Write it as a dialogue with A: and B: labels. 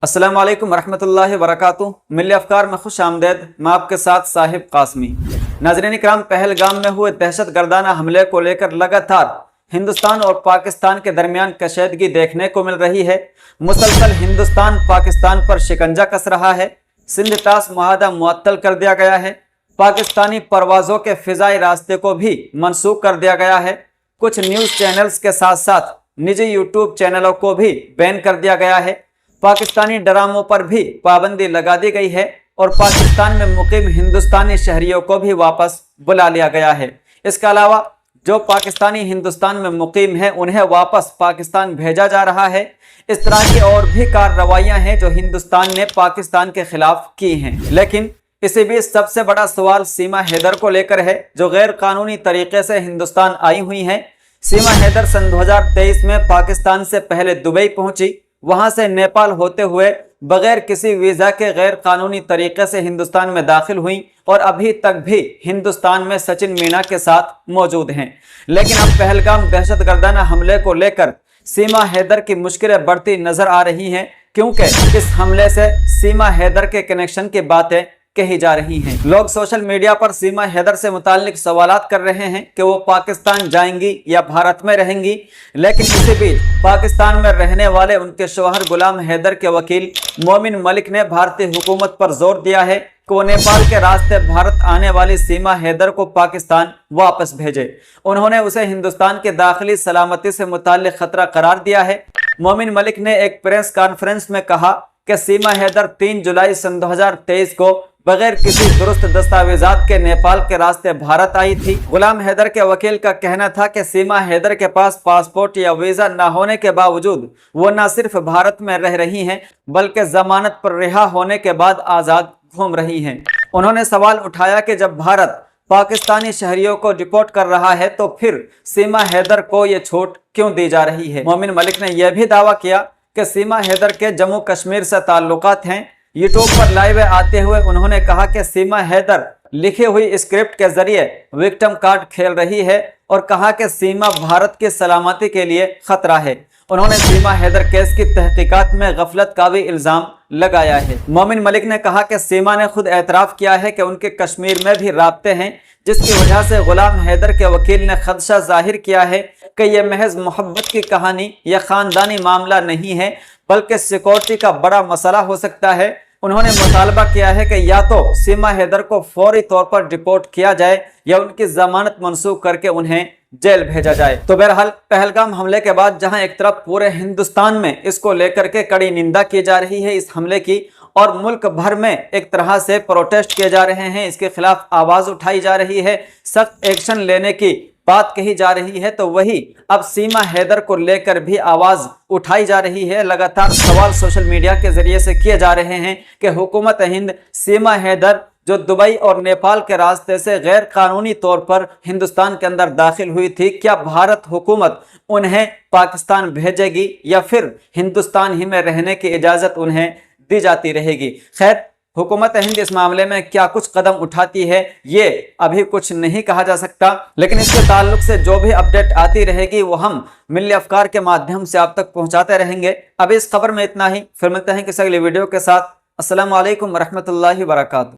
A: अस्सलाम वालेकुम वरहमतुल्लाहि वबरकातुहू। मिली अफकार में खुश आमदेद। मैं आपके साथ साहिब कासमी। नाज़रीन इकराम, पहलगाम में हुए दहशत गर्दाना हमले को लेकर लगातार हिंदुस्तान और पाकिस्तान के दरमियान कशीदगी देखने को मिल रही है। मुसलसल हिंदुस्तान पाकिस्तान पर शिकंजा कस रहा है। सिंध तास मुआहदा मुअत्तल कर दिया गया है। पाकिस्तानी परवाज़ों के फ़िज़ाई रास्ते को भी मनसूख कर दिया गया है। कुछ न्यूज़ चैनल्स के साथ साथ निजी यूट्यूब चैनलों को भी बैन कर दिया गया है। पाकिस्तानी ड्रामों पर भी पाबंदी लगा दी गई है और पाकिस्तान में मुकीम हिंदुस्तानी शहरियों को भी वापस बुला लिया गया है। इसके अलावा जो पाकिस्तानी हिंदुस्तान में मुकीम हैं उन्हें वापस पाकिस्तान भेजा जा रहा है। इस तरह की और भी कार्रवाइयां हैं जो हिंदुस्तान ने पाकिस्तान के खिलाफ की हैं। लेकिन इसी बीच सबसे बड़ा सवाल सीमा हैदर को लेकर है, जो गैर कानूनी तरीके से हिंदुस्तान आई हुई हैं। सीमा हैदर सन 2023 में पाकिस्तान से पहले दुबई पहुंची, वहां से नेपाल होते हुए बगैर किसी वीज़ा के गैर कानूनी तरीके से हिंदुस्तान में दाखिल हुई और अभी तक भी हिंदुस्तान में सचिन मीना के साथ मौजूद हैं। लेकिन अब पहलगाम दहशत गर्दाना हमले को लेकर सीमा हैदर की मुश्किलें बढ़ती नजर आ रही हैं, क्योंकि इस हमले से सीमा हैदर के कनेक्शन की बातें कही जा रही हैं। लोग सोशल मीडिया पर सीमा हैदर से मुताल्लिक सवालात कर रहे हैं कि वो पाकिस्तान जाएंगी या भारत में रहेंगी। लेकिन इसी बीच पाकिस्तान में रहने वाले उनके शौहर गुलाम हैदर के वकील मोमिन मलिक ने भारतीय हुकूमत पर जोर दिया है कि वो नेपाल के रास्ते भारत आने वाली सीमा हैदर को पाकिस्तान वापस भेजे। उन्होंने उसे हिंदुस्तान के दाखिली सलामती से मुताल्लिक खतरा करार दिया है। मोमिन मलिक ने एक प्रेस कॉन्फ्रेंस में कहा कि सीमा हैदर 3 जुलाई सन 2023 को बगैर किसी दुरुस्त दस्तावेजात के नेपाल के रास्ते भारत आई थी। गुलाम हैदर के वकील का कहना था कि सीमा हैदर के पास पासपोर्ट या वीज़ा न होने के बावजूद वो न सिर्फ भारत में रह रही हैं, बल्कि जमानत पर रिहा होने के बाद आज़ाद घूम रही हैं। उन्होंने सवाल उठाया कि जब भारत पाकिस्तानी शहरियों को डिपोर्ट कर रहा है तो फिर सीमा हैदर को ये छूट क्यों दी जा रही है। मोमिन मलिक ने यह भी दावा किया कि सीमा हैदर के जम्मू कश्मीर से ताल्लुकात हैं। यूट्यूब पर लाइव आते हुए उन्होंने कहा कि सीमा हैदर लिखी हुई स्क्रिप्ट के जरिए विक्टिम कार्ड खेल रही है और कहा कि सीमा भारत की सलामती के लिए खतरा है। उन्होंने सीमा हैदर केस की तहकीकात में गफलत का भी इल्जाम लगाया है। मोमिन मलिक ने कहा कि सीमा ने खुद एतराफ़ किया है कि उनके कश्मीर में भी राब्ते हैं, जिसकी वजह से गुलाम हैदर के वकील ने खदशा जाहिर किया है कि यह महज मोहब्बत की कहानी या ख़ानदानी मामला नहीं है, बल्कि सिक्योरिटी का बड़ा मसला हो सकता है। उन्होंने मुतालबा किया है कि या तो सीमा हैदर को फौरी तौर पर डिपोर्ट किया जाए या उनकी जमानत मनसूख करके उन्हें जेल भेजा जाए। तो बहरहाल पहलगाम हमले के बाद जहां एक तरफ पूरे हिंदुस्तान में इसको लेकर के कड़ी निंदा की जा रही है इस हमले की, और मुल्क भर में एक तरह से प्रोटेस्ट किए जा रहे हैं, इसके खिलाफ आवाज उठाई जा रही है, सख्त एक्शन लेने की बात कही जा रही है, तो वही अब सीमा हैदर को लेकर भी आवाज उठाई जा रही है। लगातार सवाल सोशल मीडिया के जरिए से किए जा रहे हैं कि हुकूमत हिंद सीमा हैदर जो दुबई और नेपाल के रास्ते से गैर कानूनी तौर पर हिंदुस्तान के अंदर दाखिल हुई थी, क्या भारत हुकूमत उन्हें पाकिस्तान भेजेगी या फिर हिंदुस्तान ही में रहने की इजाज़त उन्हें दी जाती रहेगी। खैर, हुकूमत हिंद इस मामले में क्या कुछ कदम उठाती है ये अभी कुछ नहीं कहा जा सकता, लेकिन इसके ताल्लुक से जो भी अपडेट आती रहेगी वो हम मिली अफकार के माध्यम से आप तक पहुंचाते रहेंगे। अभी इस खबर में इतना ही, फिर मिलते हैं किसी अगली वीडियो के साथ। अस्सलाम वालेकुम वरहमतुल्लाहि वबरकातुहू।